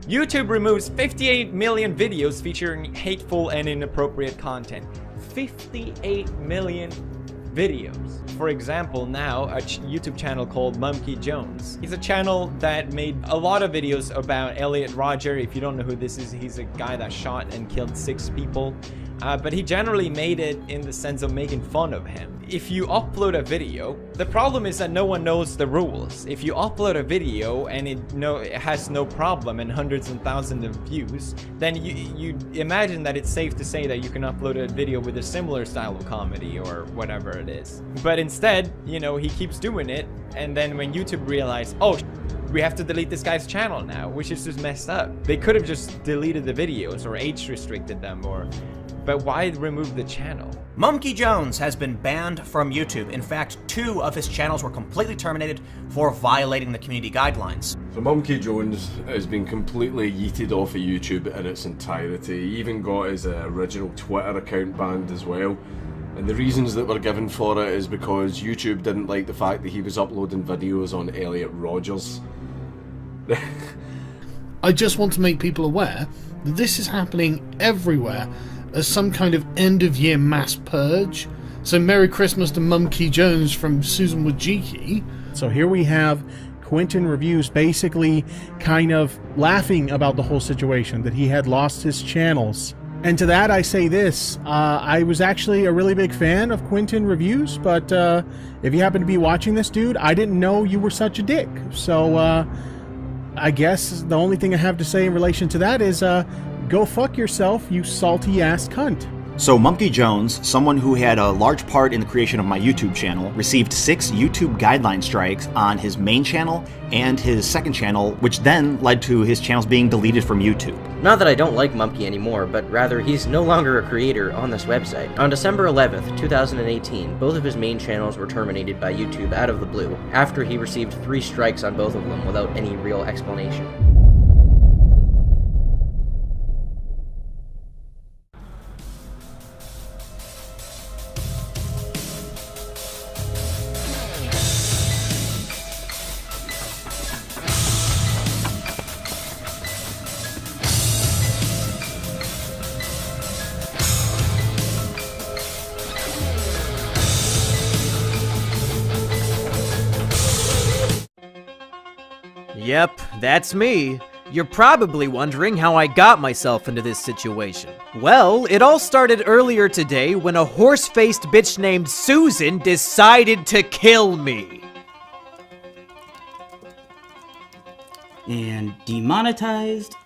YouTube removes 58 million videos featuring hateful and inappropriate content. 58 million videos. For example, now a YouTube channel called Mumkey Jones. He's a channel that made a lot of videos about Elliot Rodger. If you don't know who this is, he's a guy that shot and killed 6 people. But he generally made it in the sense of making fun of him. If you upload a video, the problem is that no one knows the rules. If you upload a video and it has no problem and hundreds and thousands of views, then you imagine that it's safe to say that you can upload a video with a similar style of comedy or whatever it is. But instead, you know, he keeps doing it, and then when YouTube realized, oh, we have to delete this guy's channel now, which is just messed up. They could have just deleted the videos or age restricted them, but why remove the channel? Mumkey Jones has been banned from YouTube. In fact, 2 of his channels were completely terminated for violating the community guidelines. So Mumkey Jones has been completely yeeted off of YouTube in its entirety. He even got his original Twitter account banned as well. And the reasons that were given for it is because YouTube didn't like the fact that he was uploading videos on Elliot Rodgers. I just want to make people aware that this is happening everywhere as some kind of end-of-year mass purge. So Merry Christmas to Mumkey Jones from Susan Wojcicki. So here we have Quentin Reviews basically kind of laughing about the whole situation, that he had lost his channels. And to that I say this, I was actually a really big fan of Quentin Reviews, but if you happen to be watching this, dude, I didn't know you were such a dick. So I guess the only thing I have to say in relation to that is go fuck yourself, you salty ass cunt. So Mumkey Jones, someone who had a large part in the creation of my YouTube channel, received 6 YouTube guideline strikes on his main channel and his second channel, which then led to his channels being deleted from YouTube. Not that I don't like Mumkey anymore, but rather he's no longer a creator on this website. On December 11th, 2018, both of his main channels were terminated by YouTube out of the blue, after he received 3 strikes on both of them without any real explanation. Yep, that's me. You're probably wondering how I got myself into this situation. Well, it all started earlier today when a horse-faced bitch named Susan decided to kill me. And demonetized,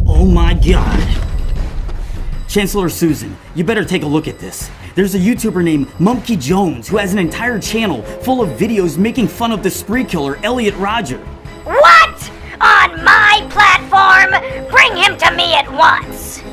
oh my god. Chancellor Susan, you better take a look at this. There's a YouTuber named Mumkey Jones who has an entire channel full of videos making fun of the spree killer Elliot Rodger. What? On my platform? Bring him to me at once!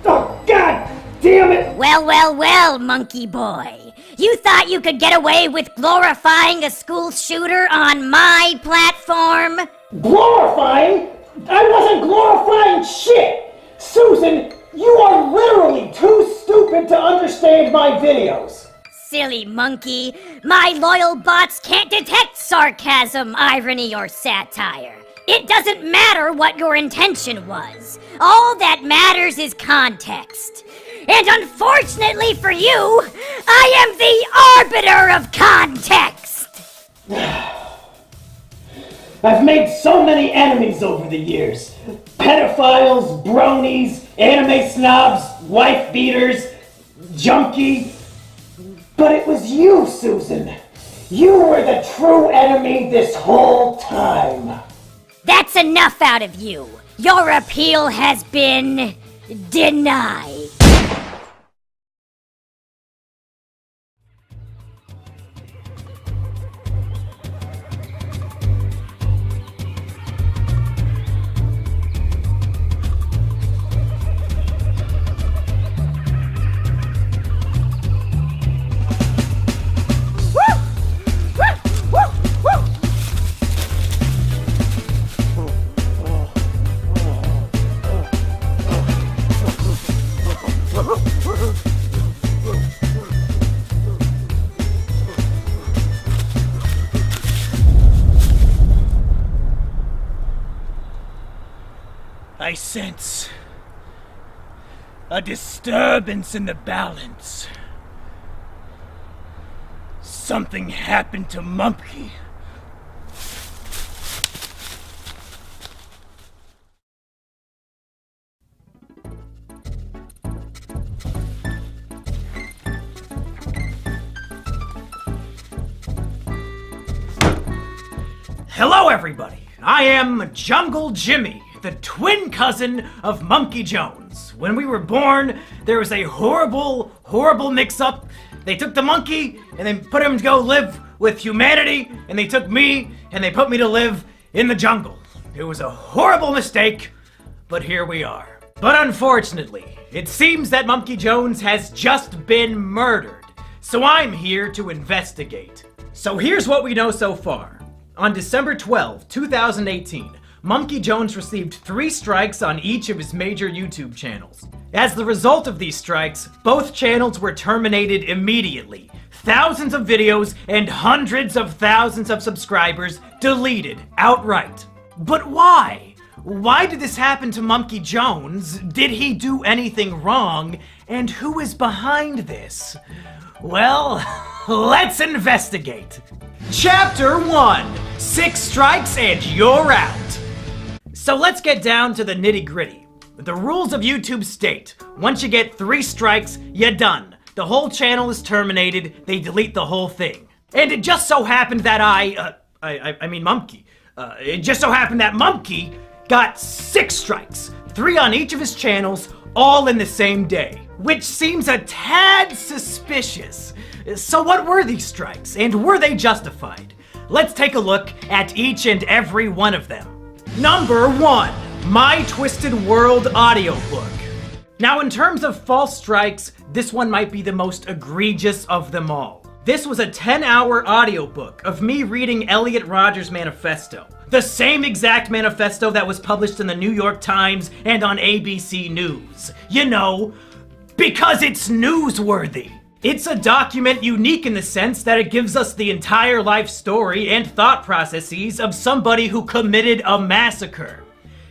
Oh, God damn it! Well, monkey boy. You thought you could get away with glorifying a school shooter on my platform? Glorifying? I wasn't glorifying shit! Susan, you are literally too stupid to understand my videos. Silly monkey. My loyal bots can't detect sarcasm, irony, or satire. It doesn't matter what your intention was. All that matters is context. And unfortunately for you, I am the arbiter of context! I've made so many enemies over the years. Pedophiles, bronies, anime snobs, wife beaters, junkie. But it was you, Susan. You were the true enemy this whole time. That's enough out of you. Your appeal has been denied. I sense a disturbance in the balance. Something happened to Mumkey. Hello, everybody. I am Jungle Jimmy, the twin cousin of Monkey Jones. When we were born, there was a horrible mix-up. They took the monkey and they put him to go live with humanity, and they took me and they put me to live in the jungle. It was a horrible mistake, but here we are. But unfortunately, it seems that Monkey Jones has just been murdered, so I'm here to investigate. So here's what we know so far. On December 12, 2018, Monkey Jones received 3 strikes on each of his major YouTube channels. As the result of these strikes, both channels were terminated immediately. Thousands of videos and hundreds of thousands of subscribers deleted outright. But why? Why did this happen to Monkey Jones? Did he do anything wrong? And who is behind this? Well, let's investigate. Chapter 1, 6 strikes and you're out. So let's get down to the nitty-gritty. The rules of YouTube state, once you get 3 strikes, you're done. The whole channel is terminated, they delete the whole thing. And it just so happened that Mumkey. It just so happened that Mumkey got 6 strikes, 3 on each of his channels, all in the same day. Which seems a tad suspicious. So what were these strikes, and were they justified? Let's take a look at each and every one of them. Number 1, My Twisted World audiobook. Now in terms of false strikes, this one might be the most egregious of them all. This was a 10-hour audiobook of me reading Elliot Rodgers' manifesto. The same exact manifesto that was published in the New York Times and on ABC News. You know, because it's newsworthy. It's a document unique in the sense that it gives us the entire life story and thought processes of somebody who committed a massacre.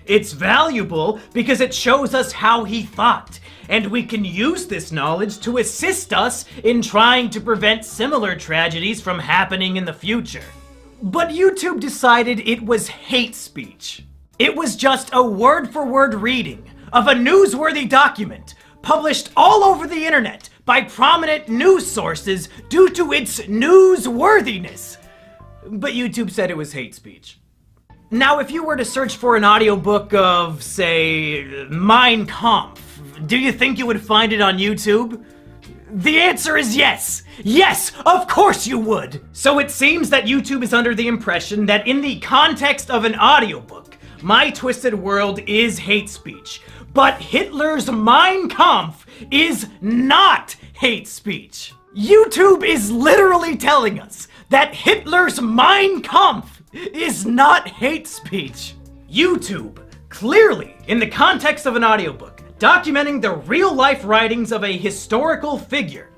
It's valuable because it shows us how he thought, and we can use this knowledge to assist us in trying to prevent similar tragedies from happening in the future. But YouTube decided it was hate speech. It was just a word-for-word reading of a newsworthy document published all over the internet by prominent news sources due to its newsworthiness. But YouTube said it was hate speech. Now, if you were to search for an audiobook of, say, Mein Kampf, do you think you would find it on YouTube? The answer is yes! Yes, of course you would! So it seems that YouTube is under the impression that in the context of an audiobook, My Twisted World is hate speech. But Hitler's Mein Kampf is not hate speech. YouTube is literally telling us that Hitler's Mein Kampf is not hate speech. YouTube, clearly, in the context of an audiobook, documenting the real-life writings of a historical figure,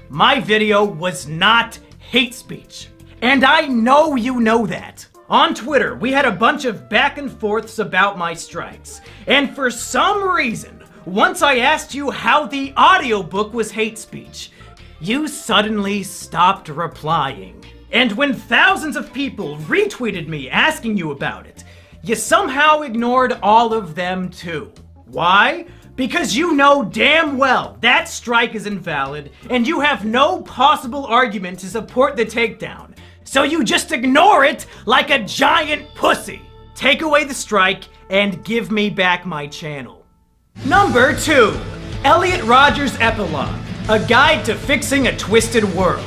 my video was not hate speech. And I know you know that. On Twitter, we had a bunch of back and forths about my strikes. And for some reason, once I asked you how the audiobook was hate speech, you suddenly stopped replying. And when thousands of people retweeted me asking you about it, you somehow ignored all of them too. Why? Because you know damn well that strike is invalid, and you have no possible argument to support the takedown. So you just ignore it like a giant pussy. Take away the strike and give me back my channel. Number 2, Elliot Rodgers' Epilogue, a guide to fixing a twisted world.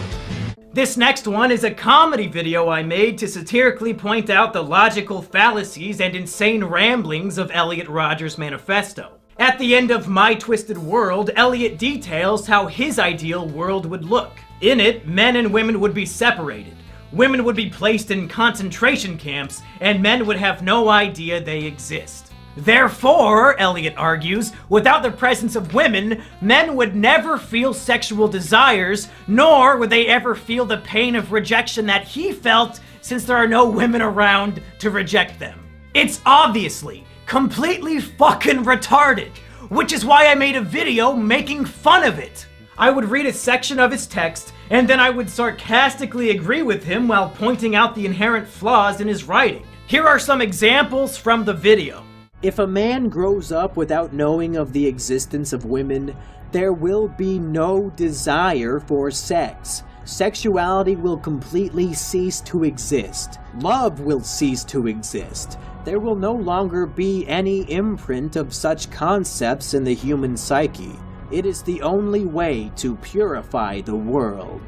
This next one is a comedy video I made to satirically point out the logical fallacies and insane ramblings of Elliot Rodgers' manifesto. At the end of My Twisted World, Elliot details how his ideal world would look. In it, men and women would be separated. Women would be placed in concentration camps, and men would have no idea they exist. Therefore, Elliot argues, without the presence of women, men would never feel sexual desires, nor would they ever feel the pain of rejection that he felt since there are no women around to reject them. It's obviously completely fucking retarded, which is why I made a video making fun of it. I would read a section of his text, and then I would sarcastically agree with him while pointing out the inherent flaws in his writing. Here are some examples from the video. If a man grows up without knowing of the existence of women, there will be no desire for sex. Sexuality will completely cease to exist. Love will cease to exist. There will no longer be any imprint of such concepts in the human psyche. It is the only way to purify the world.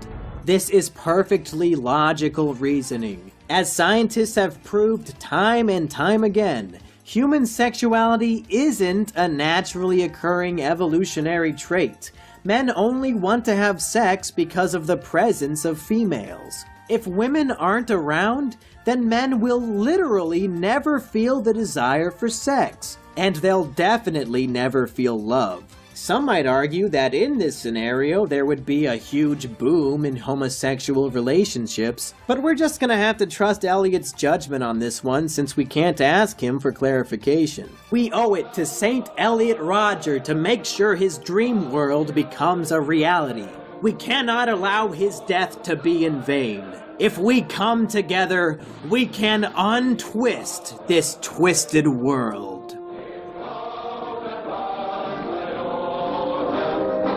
This is perfectly logical reasoning. As scientists have proved time and time again, human sexuality isn't a naturally occurring evolutionary trait. Men only want to have sex because of the presence of females. If women aren't around, then men will literally never feel the desire for sex, and they'll definitely never feel love. Some might argue that in this scenario there would be a huge boom in homosexual relationships, but we're just gonna have to trust Elliot's judgment on this one since we can't ask him for clarification. We owe it to Saint Elliot Rodger to make sure his dream world becomes a reality. We cannot allow his death to be in vain. If we come together, we can untwist this twisted world.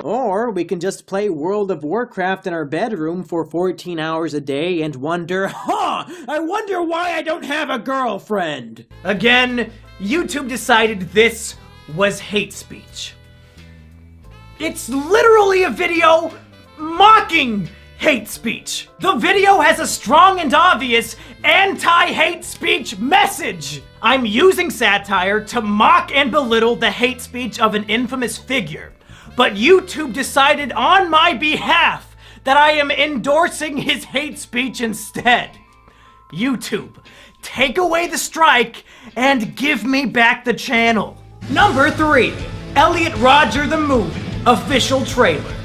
Or we can just play World of Warcraft in our bedroom for 14 hours a day and wonder, I wonder why I don't have a girlfriend. Again, YouTube decided this was hate speech. It's literally a video mocking hate speech. The video has a strong and obvious anti-hate speech message. I'm using satire to mock and belittle the hate speech of an infamous figure. But YouTube decided on my behalf that I am endorsing his hate speech instead. YouTube, take away the strike and give me back the channel. Number 3, Elliot Rodger the Movie, official trailer.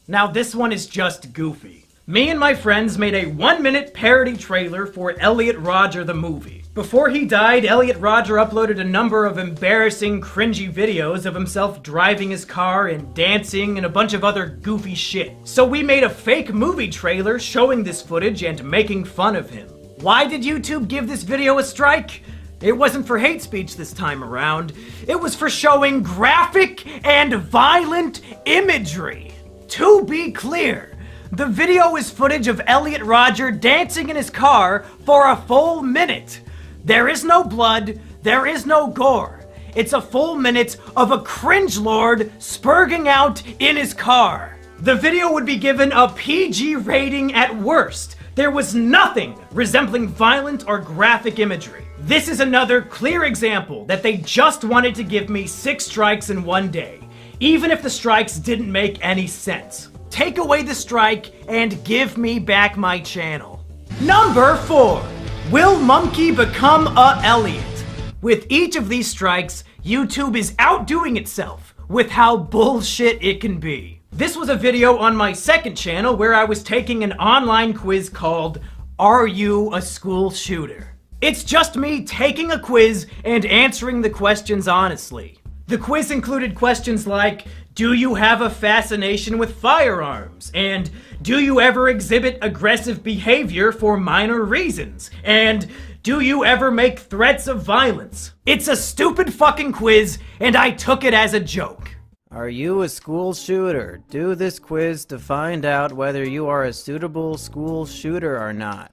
Now this one is just goofy. Me and my friends made a 1-minute parody trailer for Elliot Rodger the Movie. Before he died, Elliot Rodger uploaded a number of embarrassing, cringy videos of himself driving his car and dancing and a bunch of other goofy shit. So we made a fake movie trailer showing this footage and making fun of him. Why did YouTube give this video a strike? It wasn't for hate speech this time around. It was for showing graphic and violent imagery. To be clear, the video is footage of Elliot Rodger dancing in his car for a full minute. There is no blood, there is no gore. It's a full minute of a cringelord spurging out in his car. The video would be given a PG rating at worst. There was nothing resembling violent or graphic imagery. This is another clear example that they just wanted to give me 6 strikes in one day, even if the strikes didn't make any sense. Take away the strike and give me back my channel. Number 4. Will Mumkey become a Elliot? With each of these strikes, YouTube is outdoing itself with how bullshit it can be. This was a video on my second channel where I was taking an online quiz called Are You a School Shooter? It's just me taking a quiz and answering the questions honestly. The quiz included questions like, do you have a fascination with firearms? And do you ever exhibit aggressive behavior for minor reasons? And do you ever make threats of violence? It's a stupid fucking quiz, and I took it as a joke. Are you a school shooter? Do this quiz to find out whether you are a suitable school shooter or not.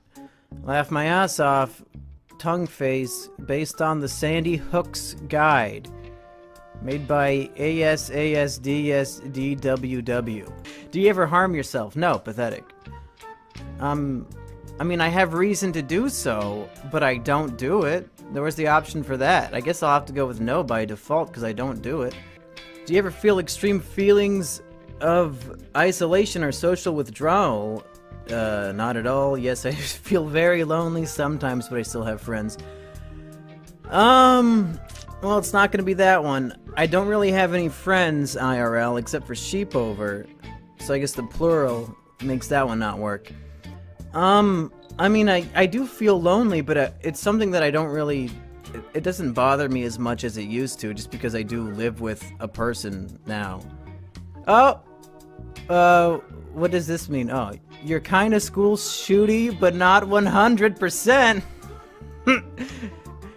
Laugh my ass off, tongue face, based on the Sandy Hook's guide. Made by ASASDSDWW. Do you ever harm yourself? No, pathetic. I mean, I have reason to do so, but I don't do it. There was the option for that. I guess I'll have to go with no by default because I don't do it. Do you ever feel extreme feelings of isolation or social withdrawal? Not at all. Yes, I feel very lonely sometimes, but I still have friends. Well, it's not gonna be that one. I don't really have any friends IRL except for Sheepover, so I guess the plural makes that one not work. I mean, I do feel lonely, but it's something that I don't really it doesn't bother me as much as it used to, just because I do live with a person now. Oh! What does this mean? Oh, you're kinda school shooty, but not 100%.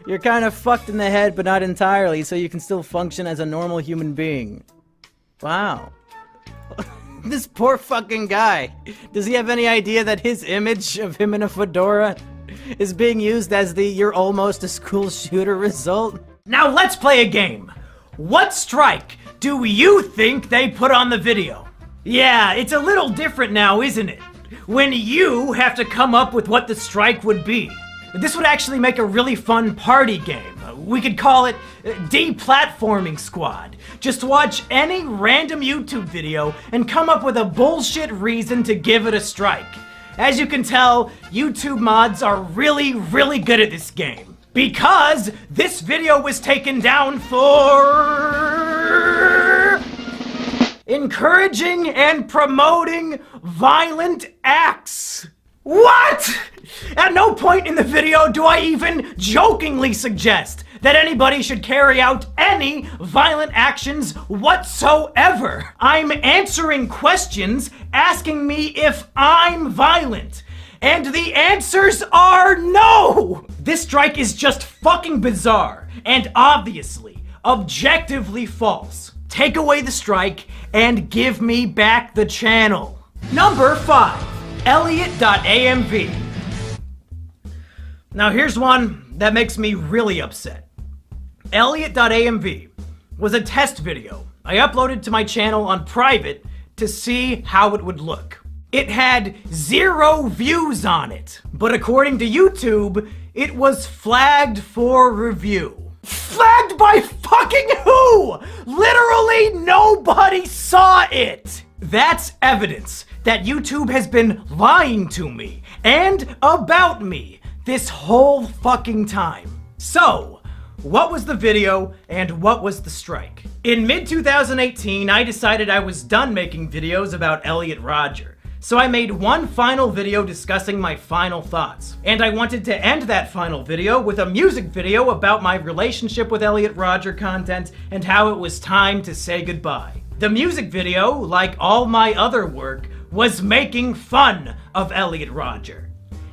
You're kinda fucked in the head, but not entirely, so you can still function as a normal human being. Wow. This poor fucking guy. Does he have any idea that his image of him in a fedora is being used as the "you're almost a school shooter" result? Now let's play a game. What strike do you think they put on the video? Yeah, it's a little different now, isn't it? When you have to come up with what the strike would be. This would actually make a really fun party game. We could call it Deplatforming Squad. Just watch any random YouTube video and come up with a bullshit reason to give it a strike. As you can tell, YouTube mods are really, really good at this game. Because this video was taken down for encouraging and promoting violent acts. What? At no point in the video do I even jokingly suggest that anybody should carry out any violent actions whatsoever. I'm answering questions asking me if I'm violent. And the answers are no! This strike is just fucking bizarre and obviously, objectively false. Take away the strike and give me back the channel. Number 5. Elliot.amv. Now here's one that makes me really upset. Elliot.amv was a test video I uploaded to my channel on private to see how it would look. It had 0 views on it, but according to YouTube, it was flagged for review. Flagged by fucking who? Literally nobody saw it! That's evidence that YouTube has been lying to me and about me this whole fucking time. So, what was the video and what was the strike? In mid-2018, I decided I was done making videos about Elliot Rodger. So I made one final video discussing my final thoughts. And I wanted to end that final video with a music video about my relationship with Elliot Rodger content and how it was time to say goodbye. The music video, like all my other work, was making fun of Elliot Rodger.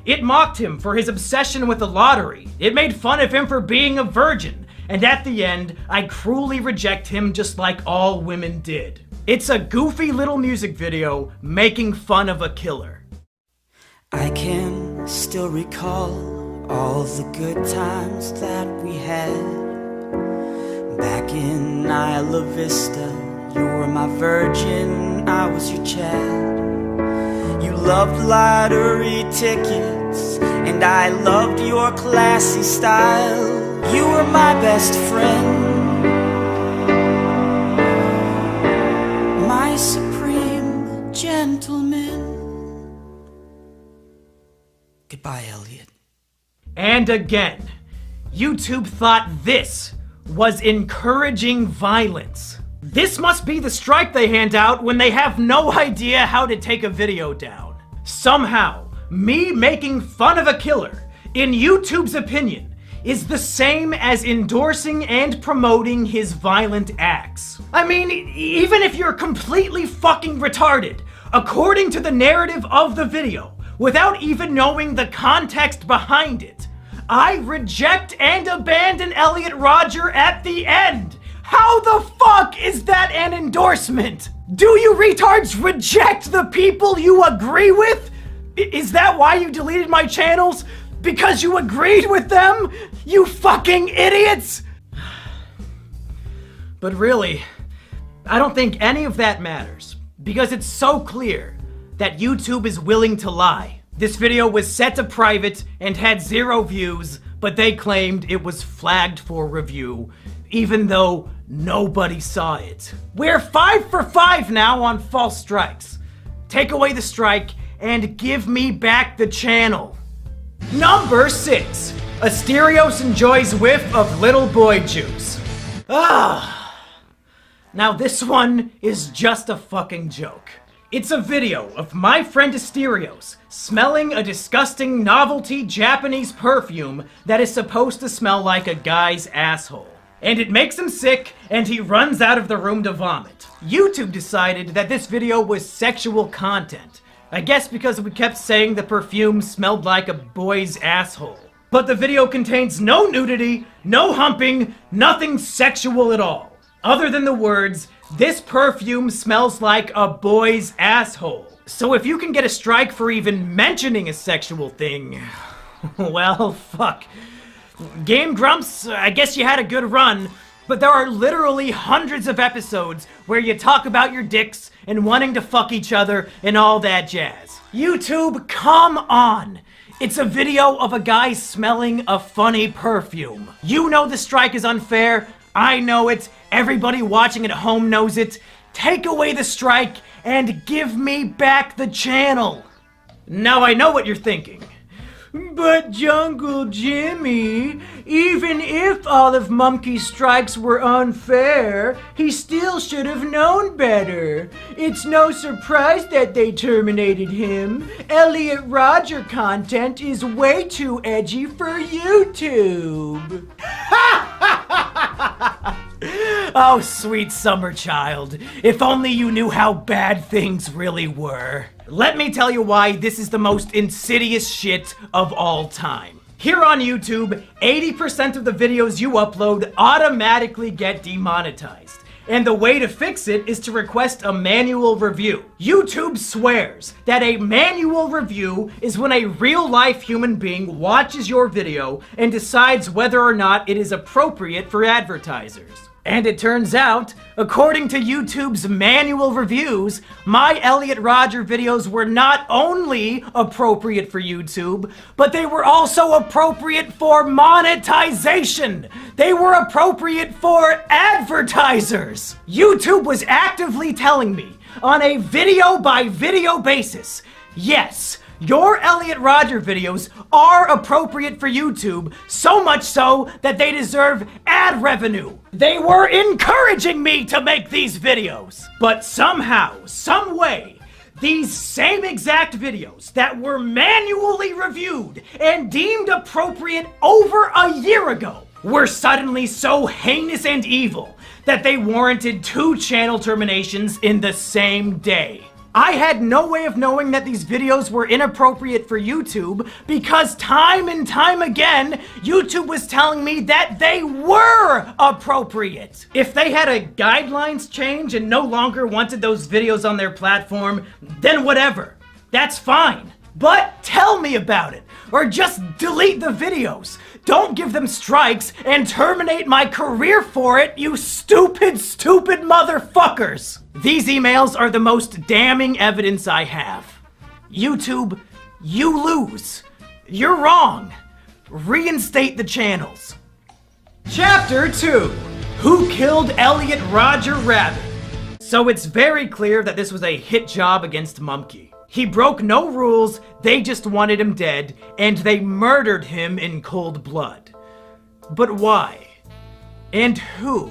It mocked him for his obsession with the lottery. It made fun of him for being a virgin. And at the end, I cruelly reject him just like all women did. It's a goofy little music video making fun of a killer. I can still recall all the good times that we had. Back in Isla Vista, you were my virgin, I was your Chad. You loved lottery tickets, and I loved your classy style. You were my best friend, my supreme gentleman. Goodbye, Elliot. And again, YouTube thought this was encouraging violence. This must be the strike they hand out when they have no idea how to take a video down. Somehow, me making fun of a killer, in YouTube's opinion, is the same as endorsing and promoting his violent acts. I mean, even if you're completely fucking retarded, according to the narrative of the video, without even knowing the context behind it, I reject and abandon Elliot Rodger at the end. How the fuck is that an endorsement? Do you retards reject the people you agree with? Is that why you deleted my channels? Because you agreed with them? You fucking idiots! But really, I don't think any of that matters, because it's so clear that YouTube is willing to lie. This video was set to private and had 0 views, but they claimed it was flagged for review, even though nobody saw it. We're 5 for 5 now on false strikes. Take away the strike and give me back the channel. Number 6. Asterios enjoys whiff of little boy juice. Now this one is just a fucking joke. It's a video of my friend Asterios smelling a disgusting novelty Japanese perfume that is supposed to smell like a guy's asshole. And it makes him sick, and he runs out of the room to vomit. YouTube decided that this video was sexual content. I guess because we kept saying the perfume smelled like a boy's asshole. But the video contains no nudity, no humping, nothing sexual at all. Other than the words, "This perfume smells like a boy's asshole." So if you can get a strike for even mentioning a sexual thing, well, fuck. Game Grumps, I guess you had a good run, but there are literally hundreds of episodes where you talk about your dicks and wanting to fuck each other and all that jazz. YouTube, come on! It's a video of a guy smelling a funny perfume. You know the strike is unfair. I know it. Everybody watching at home knows it. Take away the strike and give me back the channel. Now I know what you're thinking. But Jungle Jimmy, even if all of Mumkey's strikes were unfair, he still should have known better. It's no surprise that they terminated him. Elliot Rodger content is way too edgy for YouTube. Oh, sweet summer child. If only you knew how bad things really were. Let me tell you why this is the most insidious shit of all time. Here on YouTube, 80% of the videos you upload automatically get demonetized. And the way to fix it is to request a manual review. YouTube swears that a manual review is when a real-life human being watches your video and decides whether or not it is appropriate for advertisers. And it turns out, according to YouTube's manual reviews, my Elliot Rodger videos were not only appropriate for YouTube, but they were also appropriate for monetization. They were appropriate for advertisers. YouTube was actively telling me on a video-by-video basis, yes, your Elliot Rodger videos are appropriate for YouTube, so much so that they deserve ad revenue. They were encouraging me to make these videos. But somehow, some way, these same exact videos that were manually reviewed and deemed appropriate over a year ago were suddenly so heinous and evil that they warranted 2 channel terminations in the same day. I had no way of knowing that these videos were inappropriate for YouTube because time and time again, YouTube was telling me that they were appropriate. If they had a guidelines change and no longer wanted those videos on their platform, then whatever. That's fine. But tell me about it, or just delete the videos. Don't give them strikes and terminate my career for it, you stupid, stupid motherfuckers! These emails are the most damning evidence I have. YouTube, you lose. You're wrong. Reinstate the channels. Chapter 2. Who Killed Elliot Rodger Rabbit? So it's very clear that this was a hit job against Mumkey. He broke no rules, they just wanted him dead, and they murdered him in cold blood. But why? And who?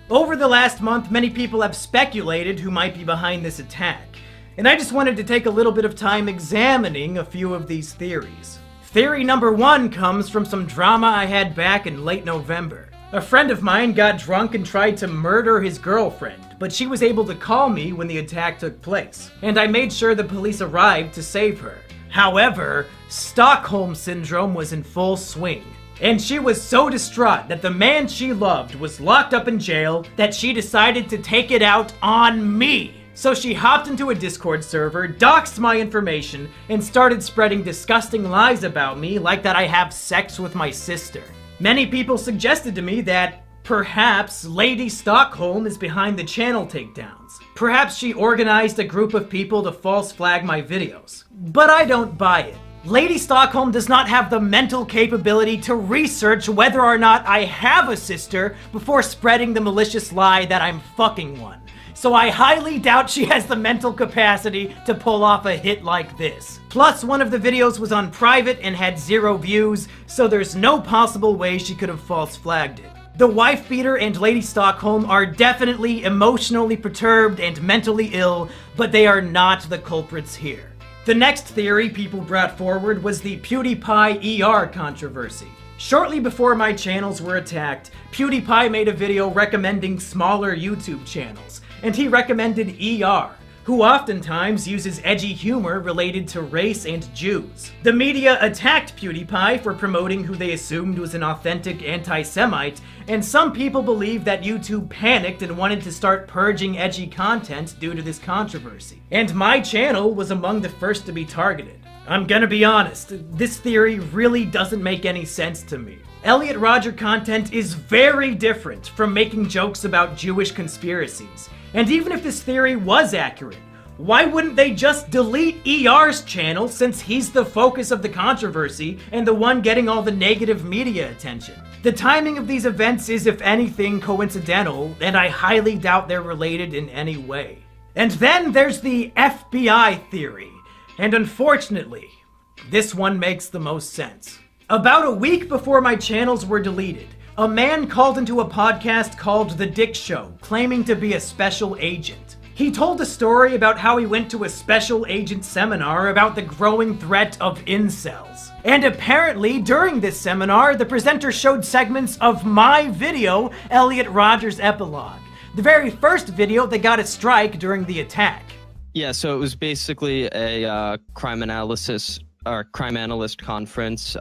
Over the last month, many people have speculated who might be behind this attack, and I just wanted to take a little bit of time examining a few of these theories. Theory number 1 comes from some drama I had back in late November. A friend of mine got drunk and tried to murder his girlfriend, but she was able to call me when the attack took place, and I made sure the police arrived to save her. However, Stockholm Syndrome was in full swing, and she was so distraught that the man she loved was locked up in jail that she decided to take it out on me. So she hopped into a Discord server, doxed my information, and started spreading disgusting lies about me, like that I have sex with my sister. Many people suggested to me that perhaps Lady Stockholm is behind the channel takedowns. Perhaps she organized a group of people to false flag my videos. But I don't buy it. Lady Stockholm does not have the mental capability to research whether or not I have a sister before spreading the malicious lie that I'm fucking one. So I highly doubt she has the mental capacity to pull off a hit like this. Plus, one of the videos was on private and had 0 views, so there's no possible way she could have false flagged it. The wife beater and Lady Stockholm are definitely emotionally perturbed and mentally ill, but they are not the culprits here. The next theory people brought forward was the PewDiePie ER controversy. Shortly before my channels were attacked, PewDiePie made a video recommending smaller YouTube channels, and he recommended ER, who oftentimes uses edgy humor related to race and Jews. The media attacked PewDiePie for promoting who they assumed was an authentic anti-Semite, and some people believe that YouTube panicked and wanted to start purging edgy content due to this controversy. And my channel was among the first to be targeted. I'm gonna be honest, this theory really doesn't make any sense to me. Elliot Rodger content is very different from making jokes about Jewish conspiracies. And even if this theory was accurate, why wouldn't they just delete ER's channel since he's the focus of the controversy and the one getting all the negative media attention? The timing of these events is, if anything, coincidental, and I highly doubt they're related in any way. And then there's the FBI theory, and unfortunately, this one makes the most sense. About a week before my channels were deleted, a man called into a podcast called The Dick Show, claiming to be a special agent. He told a story about how he went to a special agent seminar about the growing threat of incels. And apparently, during this seminar, the presenter showed segments of my video, Elliot Rodger's Epilogue, the very first video that got a strike during the attack. Yeah, so it was basically a crime analyst conference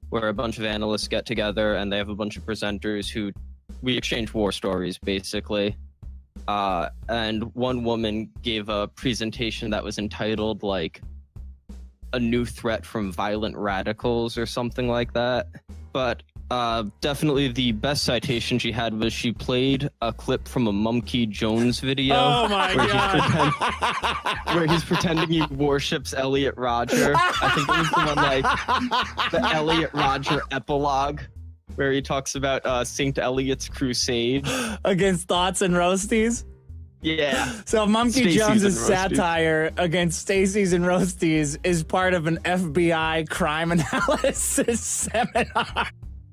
where a bunch of analysts get together and they have a bunch of presenters who we exchange war stories, basically. And one woman gave a presentation that was entitled, like, A New Threat from Violent Radicals or something like that. But definitely the best citation she had was she played a clip from a Mumkey Jones video. Oh my God. Where he's pretending he worships Elliot Rodger. I think it was the one, like, the Elliot Rodger epilogue, where he talks about St. Elliot's crusade. Against thoughts and roasties? Yeah. So Mumkey Stacey's Jones's and roasties. satire against Stacey's and Roasties is part of an FBI crime analysis seminar.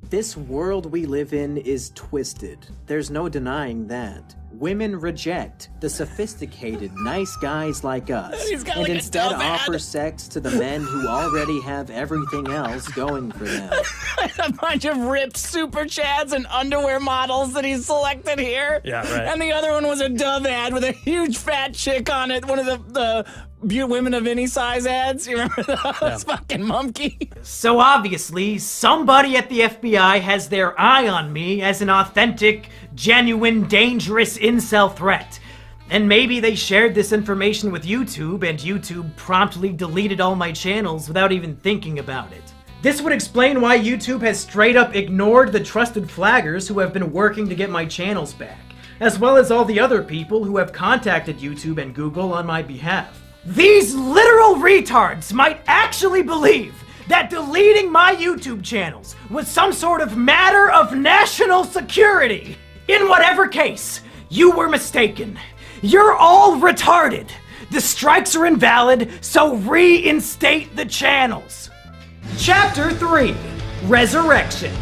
This world we live in is twisted. There's no denying that. Women reject the sophisticated, nice guys like us, He's got and like a instead dumb ad. offer sex to the men who already have everything else going for them. A bunch of ripped super chads and underwear models that he's selected here. Yeah, right. And the other one was a Dove ad with a huge fat chick on it. One of the women of any size ads. You remember those? Fucking Mumkey. So obviously, somebody at the FBI has their eye on me as an authentic, genuine, dangerous incel threat. And maybe they shared this information with YouTube, and YouTube promptly deleted all my channels without even thinking about it. This would explain why YouTube has straight up ignored the trusted flaggers who have been working to get my channels back, as well as all the other people who have contacted YouTube and Google on my behalf. These literal retards might actually believe that deleting my YouTube channels was some sort of matter of national security. In whatever case, you were mistaken. You're all retarded. The strikes are invalid, so reinstate the channels. Chapter 3, Resurrection.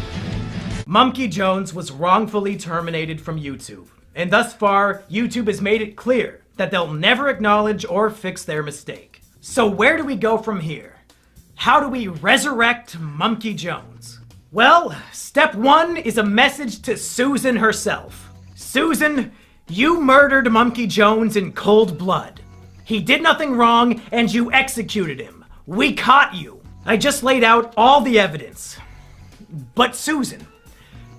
Mumkey Jones was wrongfully terminated from YouTube, and thus far, YouTube has made it clear that they'll never acknowledge or fix their mistake. So where do we go from here? How do we resurrect Mumkey Jones? Well, step 1 is a message to Susan herself. Susan, you murdered Mumkey Jones in cold blood. He did nothing wrong, and you executed him. We caught you. I just laid out all the evidence. But Susan,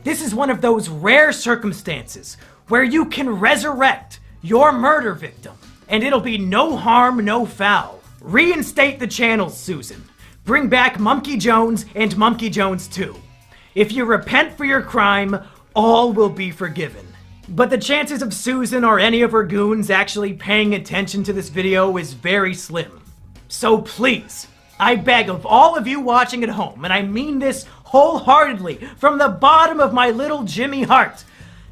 this is one of those rare circumstances where you can resurrect your murder victim, and it'll be no harm, no foul. Reinstate the channels, Susan. Bring back Mumkey Jones and Mumkey Jones 2. If you repent for your crime, all will be forgiven. But the chances of Susan or any of her goons actually paying attention to this video is very slim. So please, I beg of all of you watching at home, and I mean this wholeheartedly from the bottom of my little Jimmy heart,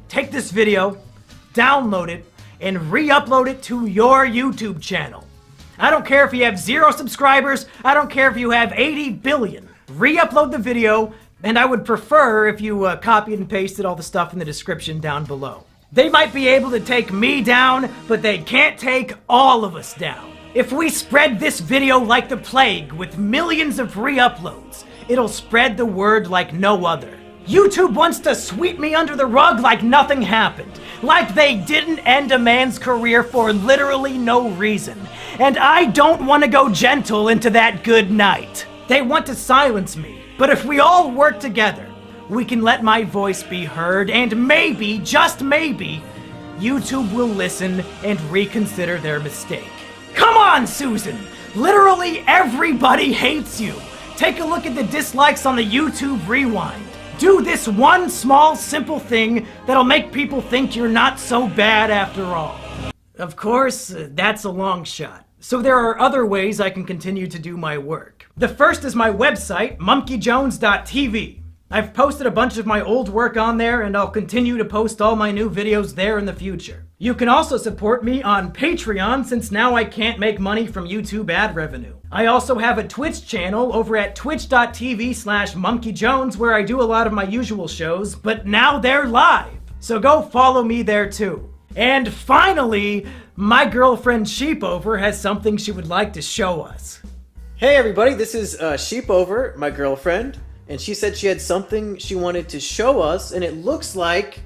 take this video, download it, and re-upload it to your YouTube channel. I don't care if you have 0 subscribers, I don't care if you have 80 billion. Re-upload the video And I would prefer if you copied and pasted all the stuff in the description down below. They might be able to take me down, but they can't take all of us down. If we spread this video like the plague with millions of re-uploads, it'll spread the word like no other. YouTube wants to sweep me under the rug like nothing happened. Like they didn't end a man's career for literally no reason. And I don't want to go gentle into that good night. They want to silence me. But if we all work together, we can let my voice be heard, and maybe, just maybe, YouTube will listen and reconsider their mistake. Come on, Susan! Literally everybody hates you! Take a look at the dislikes on the YouTube Rewind. Do this one small, simple thing that'll make people think you're not so bad after all. Of course, that's a long shot. So there are other ways I can continue to do my work. The first is my website, mumkeyjones.tv. I've posted a bunch of my old work on there, and I'll continue to post all my new videos there in the future. You can also support me on Patreon, since now I can't make money from YouTube ad revenue. I also have a Twitch channel over at twitch.tv/mumkeyjones where I do a lot of my usual shows, but now they're live. So go follow me there too. And finally, my girlfriend Sheepover has something she would like to show us. Hey everybody, this is Sheepover, my girlfriend, and she said she had something she wanted to show us, and it looks like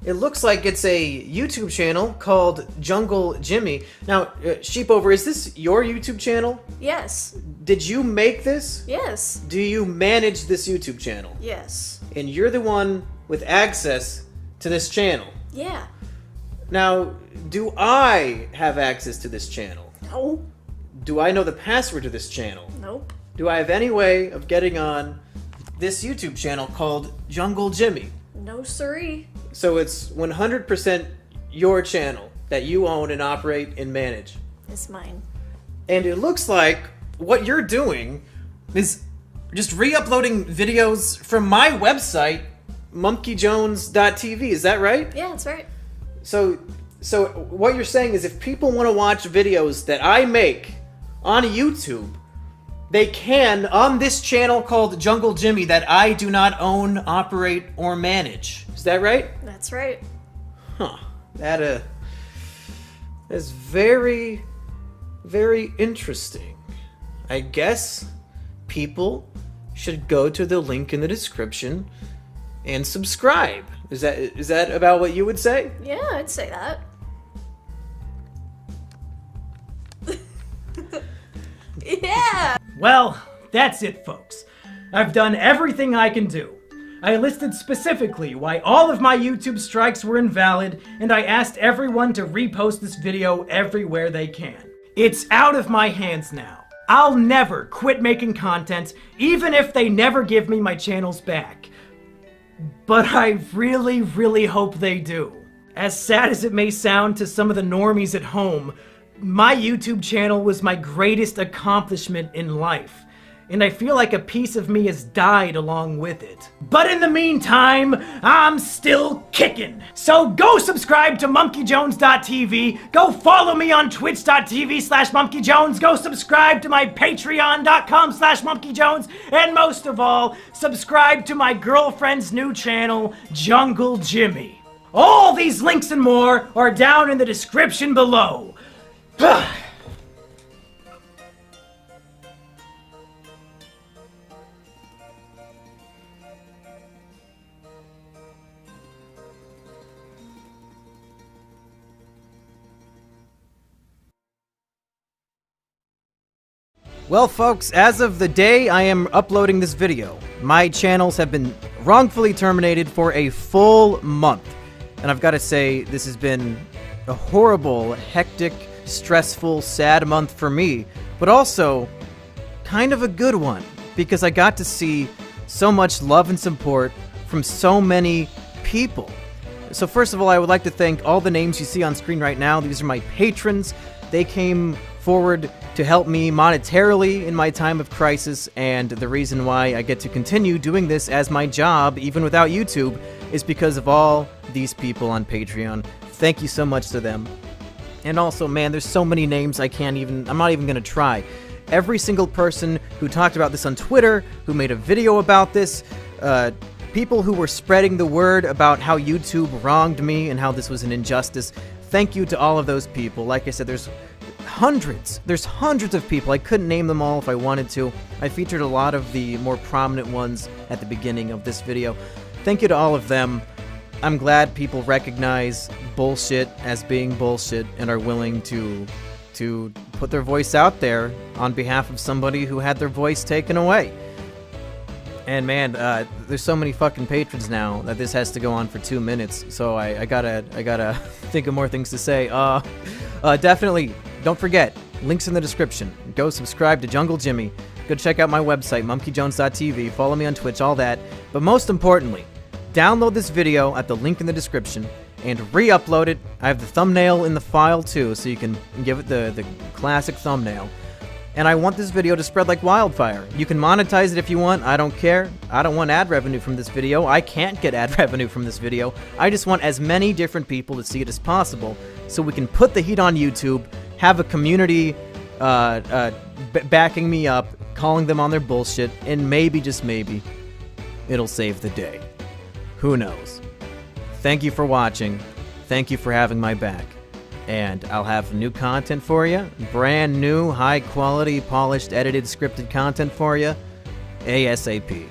it's a YouTube channel called Jungle Jimmy. Now, Sheepover, is this your YouTube channel? Yes. Did you make this? Yes. Do you manage this YouTube channel? Yes. And you're the one with access to this channel? Yeah. Now, do I have access to this channel? No. Do I know the password to this channel? Nope. Do I have any way of getting on this YouTube channel called Jungle Jimmy? No siree. So it's 100% your channel that you own and operate and manage. It's mine. And it looks like what you're doing is just re-uploading videos from my website, mumkeyjones.tv. Is that right? Yeah, that's right. So what you're saying is if people want to watch videos that I make on YouTube, they can on this channel called Jungle Jimmy that I do not own, operate, or manage. Is that right? That's right. Huh. That is very, very interesting. I guess people should go to the link in the description and subscribe. Is that about what you would say? Yeah, I'd say that. Yeah! Well, that's it, folks. I've done everything I can do. I listed specifically why all of my YouTube strikes were invalid, and I asked everyone to repost this video everywhere they can. It's out of my hands now. I'll never quit making content, even if they never give me my channels back. But I really, really hope they do. As sad as it may sound to some of the normies at home, my YouTube channel was my greatest accomplishment in life, and I feel like a piece of me has died along with it. But in the meantime, I'm still kicking. So go subscribe to mumkeyjones.tv, go follow me on twitch.tv/mumkeyjones, go subscribe to my patreon.com/mumkeyjones, and most of all, subscribe to my girlfriend's new channel, Jungle Jimmy. All these links and more are down in the description below. Well, folks, as of the day I am uploading this video, my channels have been wrongfully terminated for a full month. And I've got to say, this has been a horrible, hectic, stressful, sad month for me, but also kind of a good one, because I got to see so much love and support from so many people. So first of all, I would like to thank all the names you see on screen right now. These are my patrons. They came forward to help me monetarily in my time of crisis, and the reason why I get to continue doing this as my job, even without YouTube, is because of all these people on Patreon. Thank you so much to them. And also, man, there's so many names I'm not even gonna try. every single person who talked about this on Twitter, who made a video about this, people who were spreading the word about how YouTube wronged me and how this was an injustice. Thank you to all of those people. Like I said, there's hundreds of people. I couldn't name them all if I wanted to. I featured a lot of the more prominent ones at the beginning of this video. Thank you to all of them. I'm glad people recognize bullshit as being bullshit and are willing to put their voice out there on behalf of somebody who had their voice taken away. And man, there's so many fucking patrons now that this has to go on for 2 minutes, so I gotta think of more things to say. Definitely, don't forget, links in the description. Go subscribe to Jungle Jimmy. Go check out my website, mumkeyjones.tv. Follow me on Twitch, all that. But most importantly, download this video at the link in the description and re-upload it. I have the thumbnail in the file too, so you can give it the classic thumbnail. And I want this video to spread like wildfire. You can monetize it if you want, I don't care. I don't want ad revenue from this video. I can't get ad revenue from this video. I just want as many different people to see it as possible, so we can put the heat on YouTube, have a community backing me up, calling them on their bullshit, and maybe, just maybe, it'll save the day. Who knows? Thank you for watching. Thank you for having my back. And I'll have new content for you. Brand new, high quality, polished, edited, scripted content for you. ASAP.